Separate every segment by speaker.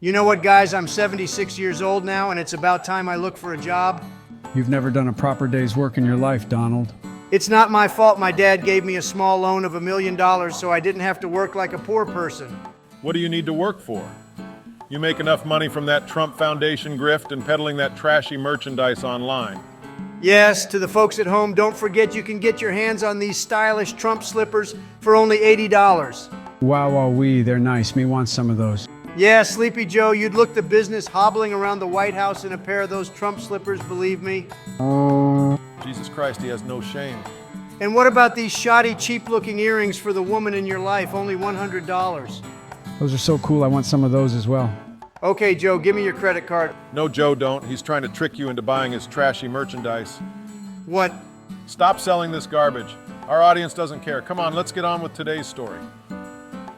Speaker 1: You know what, guys? I'm 76 years old now, and it's about time I look for a job.
Speaker 2: You've never done a proper day's work in your life, Donald.
Speaker 1: It's not my fault my dad gave me a small loan of $1 million so I didn't have to work like a poor person.
Speaker 3: What do you need to work for? You make enough money from that Trump Foundation grift and peddling that trashy merchandise online.
Speaker 1: Yes, to the folks at home, don't forget you can get your hands on these stylish Trump slippers for only $80.
Speaker 2: Wow, they're nice. Me wants some of those.
Speaker 1: Yeah, Sleepy Joe, you'd look the business hobbling around the White House in a pair of those Trump slippers, believe me.
Speaker 3: Jesus Christ, he has no shame.
Speaker 1: And what about these shoddy, cheap-looking earrings for the woman in your life, only $100?
Speaker 2: Those are so cool, I want some of those as well.
Speaker 1: Okay, Joe, give me your credit card.
Speaker 3: No, Joe, don't. He's trying to trick you into buying his trashy merchandise.
Speaker 1: What?
Speaker 3: Stop selling this garbage. Our audience doesn't care. Come on, let's get on with today's story.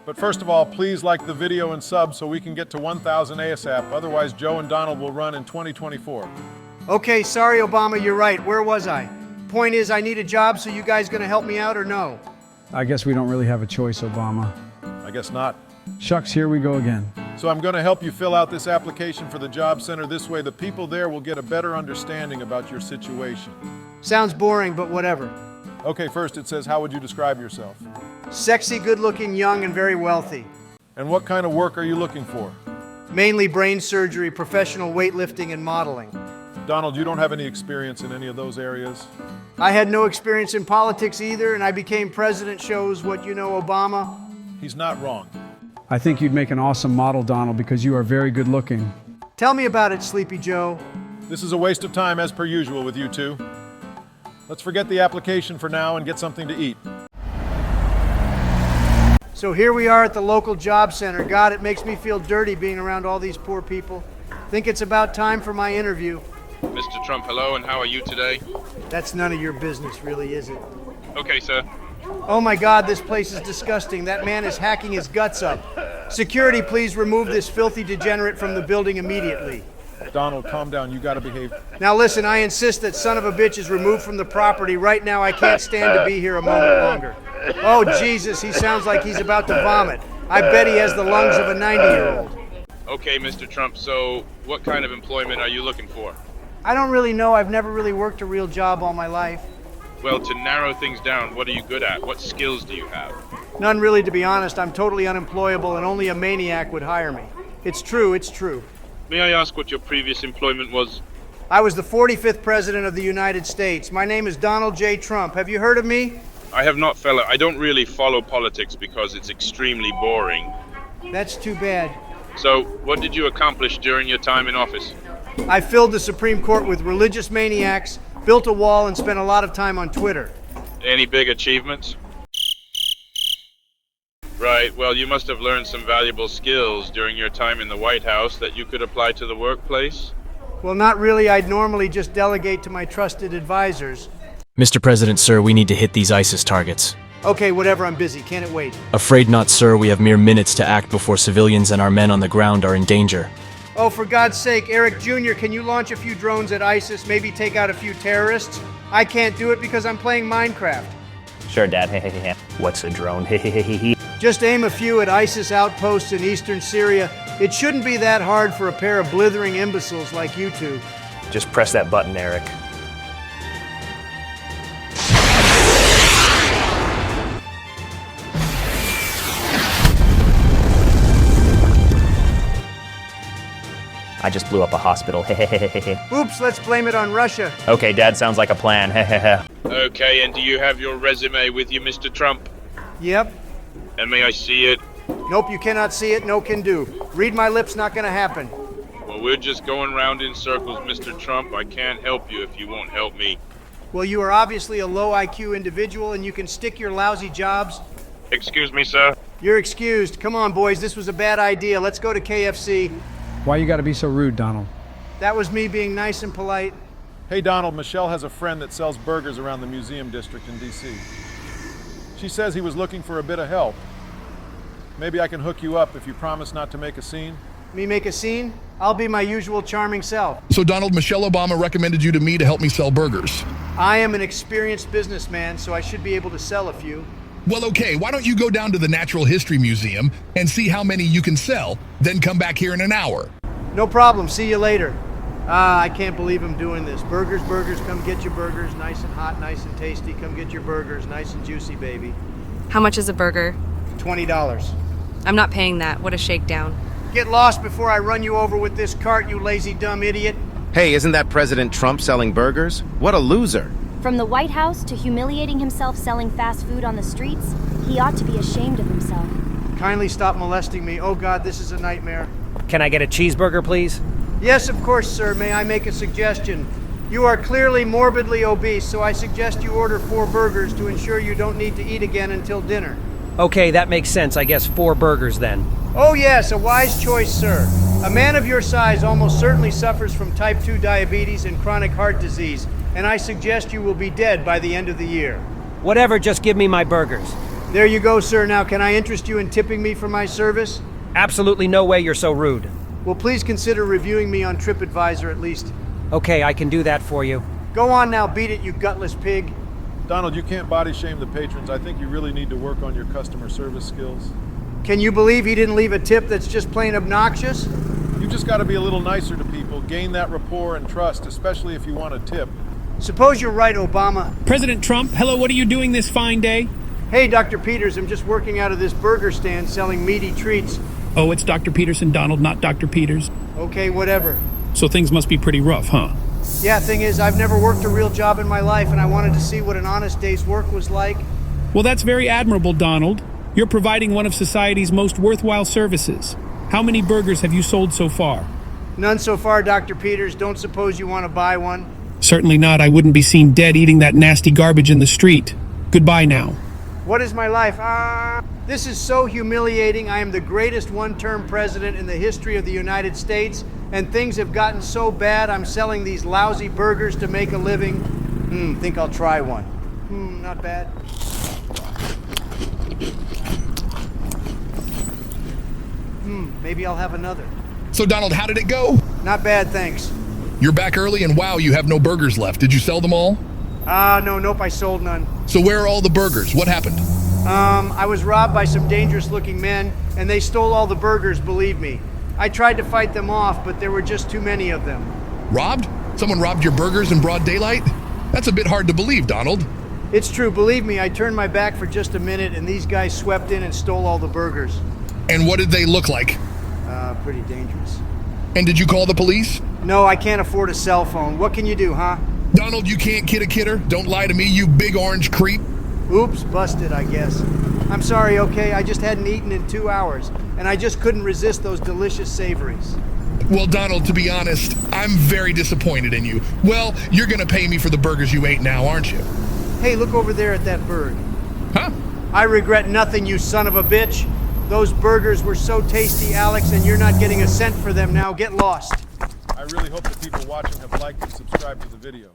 Speaker 3: But first of all, please like the video and sub so we can get to 1,000 ASAP. Otherwise, Joe and Donald will run in 2024.
Speaker 1: Okay, sorry, Obama, you're right. Where was I? Point is, I need a job, so you guys gonna help me out or no?
Speaker 2: I guess we don't really have a choice, Obama.
Speaker 3: I guess not.
Speaker 2: Shucks, here we go again.
Speaker 3: So I'm going to help you fill out this application for the job center. This way, the people there will get a better understanding about your situation.
Speaker 1: Sounds boring, but whatever.
Speaker 3: Okay, first it says, how would you describe yourself?
Speaker 1: Sexy, good-looking, young, and very wealthy.
Speaker 3: And what kind of work are you looking for?
Speaker 1: Mainly brain surgery, professional weightlifting, and modeling.
Speaker 3: Donald, you don't have any experience in any of those areas?
Speaker 1: I had no experience in politics either, and I became president shows what you know, Obama.
Speaker 3: He's not wrong.
Speaker 2: I think you'd make an awesome model, Donald, because you are very good looking.
Speaker 1: Tell me about it, Sleepy Joe.
Speaker 3: This is a waste of time as per usual with you two. Let's forget the application for now and get something to eat.
Speaker 1: So here we are at the local job center. God, it makes me feel dirty being around all these poor people. Think it's about time for my interview.
Speaker 4: Mr. Trump, hello, and how are you today?
Speaker 1: That's none of your business, really, is it?
Speaker 4: Okay, sir.
Speaker 1: Oh my God, this place is disgusting. That man is hacking his guts up. Security, please remove this filthy degenerate from the building immediately.
Speaker 3: Donald, calm down. You gotta behave.
Speaker 1: Now listen, I insist that son of a bitch is removed from the property. Right now, I can't stand to be here a moment longer. Oh, Jesus, he sounds like he's about to vomit. I bet he has the lungs of a 90-year-old.
Speaker 4: Okay, Mr. Trump, so what kind of employment are you looking for?
Speaker 1: I don't really know. I've never really worked a real job all my life.
Speaker 4: Well, to narrow things down, what are you good at? What skills do you have?
Speaker 1: None really, to be honest. I'm totally unemployable and only a maniac would hire me. It's true, it's true.
Speaker 4: May I ask what your previous employment was?
Speaker 1: I was the 45th President of the United States. My name is Donald J. Trump. Have you heard of me?
Speaker 4: I have not, fella. I don't really follow politics because it's extremely boring.
Speaker 1: That's too bad.
Speaker 4: So, what did you accomplish during your time in office?
Speaker 1: I filled the Supreme Court with religious maniacs, built a wall, and spent a lot of time on Twitter.
Speaker 4: Any big achievements? Right, well, you must have learned some valuable skills during your time in the White House that you could apply to the workplace.
Speaker 1: Well, not really. I'd normally just delegate to my trusted advisors.
Speaker 5: Mr. President, sir, we need to hit these ISIS targets.
Speaker 1: Okay, whatever, I'm busy. Can't it wait?
Speaker 5: Afraid not, sir. We have mere minutes to act before civilians and our men on the ground are in danger.
Speaker 1: Oh, for God's sake, Eric Jr., can you launch a few drones at ISIS, maybe take out a few terrorists? I can't do it because I'm playing Minecraft.
Speaker 6: Sure, Dad. What's a drone?
Speaker 1: Just aim a few at ISIS outposts in eastern Syria. It shouldn't be that hard for a pair of blithering imbeciles like you two.
Speaker 6: Just press that button, Eric. I just blew up a hospital.
Speaker 1: Oops, let's blame it on Russia.
Speaker 6: Okay, Dad, sounds like a plan.
Speaker 4: Okay, and do you have your resume with you, Mr. Trump?
Speaker 1: Yep.
Speaker 4: And may I see it?
Speaker 1: Nope, you cannot see it, no can do. Read my lips, not gonna happen.
Speaker 4: Well, we're just going round in circles, Mr. Trump. I can't help you if you won't help me.
Speaker 1: Well, you are obviously a low IQ individual and you can stick your lousy jobs.
Speaker 4: Excuse me, sir?
Speaker 1: You're excused. Come on, boys, this was a bad idea. Let's go to KFC.
Speaker 2: Why you gotta be so rude, Donald?
Speaker 1: That was me being nice and polite.
Speaker 3: Hey, Donald, Michelle has a friend that sells burgers around the museum district in D.C. She says he was looking for a bit of help. Maybe I can hook you up if you promise not to make a scene.
Speaker 1: Me make a scene? I'll be my usual charming self.
Speaker 7: So, Donald, Michelle Obama recommended you to me to help me sell burgers.
Speaker 1: I am an experienced businessman, so I should be able to sell a few.
Speaker 7: Well, okay, why don't you go down to the Natural History Museum and see how many you can sell, then come back here in an hour.
Speaker 1: No problem. See you later. I can't believe I'm doing this. Burgers, burgers, come get your burgers. Nice and hot, nice and tasty. Come get your burgers. Nice and juicy, baby.
Speaker 8: How much is a burger?
Speaker 1: $20.
Speaker 8: I'm not paying that. What a shakedown.
Speaker 1: Get lost before I run you over with this cart, you lazy dumb idiot.
Speaker 9: Hey, isn't that President Trump selling burgers? What a loser.
Speaker 10: From the White House to humiliating himself selling fast food on the streets, he ought to be ashamed of himself.
Speaker 1: Kindly stop molesting me. Oh God, this is a nightmare.
Speaker 11: Can I get a cheeseburger, please?
Speaker 1: Yes, of course, sir. May I make a suggestion? You are clearly morbidly obese, so I suggest you order 4 burgers to ensure you don't need to eat again until dinner.
Speaker 11: Okay, that makes sense. I guess 4 burgers then.
Speaker 1: Oh yes, a wise choice, sir. A man of your size almost certainly suffers from type 2 diabetes and chronic heart disease, and I suggest you will be dead by the end of the year.
Speaker 11: Whatever, just give me my burgers.
Speaker 1: There you go, sir. Now, can I interest you in tipping me for my service?
Speaker 11: Absolutely no way, you're so rude.
Speaker 1: Well, please consider reviewing me on TripAdvisor at least.
Speaker 11: Okay, I can do that for you.
Speaker 1: Go on now, beat it, you gutless pig.
Speaker 3: Donald, you can't body shame the patrons. I think you really need to work on your customer service skills.
Speaker 1: Can you believe he didn't leave a tip that's just plain obnoxious?
Speaker 3: You just got to be a little nicer to people, gain that rapport and trust, especially if you want a tip.
Speaker 1: Suppose you're right, Obama.
Speaker 12: President Trump, hello, what are you doing this fine day?
Speaker 1: Hey, Dr. Peters, I'm just working out of this burger stand selling meaty treats.
Speaker 12: Oh, it's Dr. Peterson, Donald, not Dr. Peters.
Speaker 1: Okay, whatever.
Speaker 12: So things must be pretty rough, huh?
Speaker 1: Yeah, thing is, I've never worked a real job in my life, and I wanted to see what an honest day's work was like.
Speaker 12: Well, that's very admirable, Donald. You're providing one of society's most worthwhile services. How many burgers have you sold so far?
Speaker 1: None so far, Dr. Peters. Don't suppose you want to buy one?
Speaker 12: Certainly not. I wouldn't be seen dead eating that nasty garbage in the street. Goodbye now.
Speaker 1: What is my life? This is so humiliating. I am the greatest one-term president in the history of the United States, and things have gotten so bad I'm selling these lousy burgers to make a living. Think I'll try one. Not bad. Maybe I'll have another.
Speaker 7: So, Donald, how did it go?
Speaker 1: Not bad, thanks.
Speaker 7: You're back early, and wow, you have no burgers left. Did you sell them all?
Speaker 1: Nope, I sold none.
Speaker 7: So where are all the burgers? What happened?
Speaker 1: I was robbed by some dangerous-looking men, and they stole all the burgers, believe me. I tried to fight them off, but there were just too many of them.
Speaker 7: Robbed? Someone robbed your burgers in broad daylight? That's a bit hard to believe, Donald.
Speaker 1: It's true, believe me. I turned my back for just a minute, and these guys swept in and stole all the burgers.
Speaker 7: And what did they look like?
Speaker 1: Pretty dangerous.
Speaker 7: And did you call the police?
Speaker 1: No, I can't afford a cell phone. What can you do, huh?
Speaker 7: Donald, you can't kid a kidder. Don't lie to me, you big orange creep.
Speaker 1: Oops, busted, I guess. I'm sorry, okay? I just hadn't eaten in 2 hours, and I just couldn't resist those delicious savories.
Speaker 7: Well, Donald, to be honest, I'm very disappointed in you. Well, you're gonna pay me for the burgers you ate now, aren't you?
Speaker 1: Hey, look over there at that bird.
Speaker 7: Huh?
Speaker 1: I regret nothing, you son of a bitch. Those burgers were so tasty, Alex, and you're not getting a cent for them now. Get lost.
Speaker 3: I really hope the people watching have liked and subscribed to the video.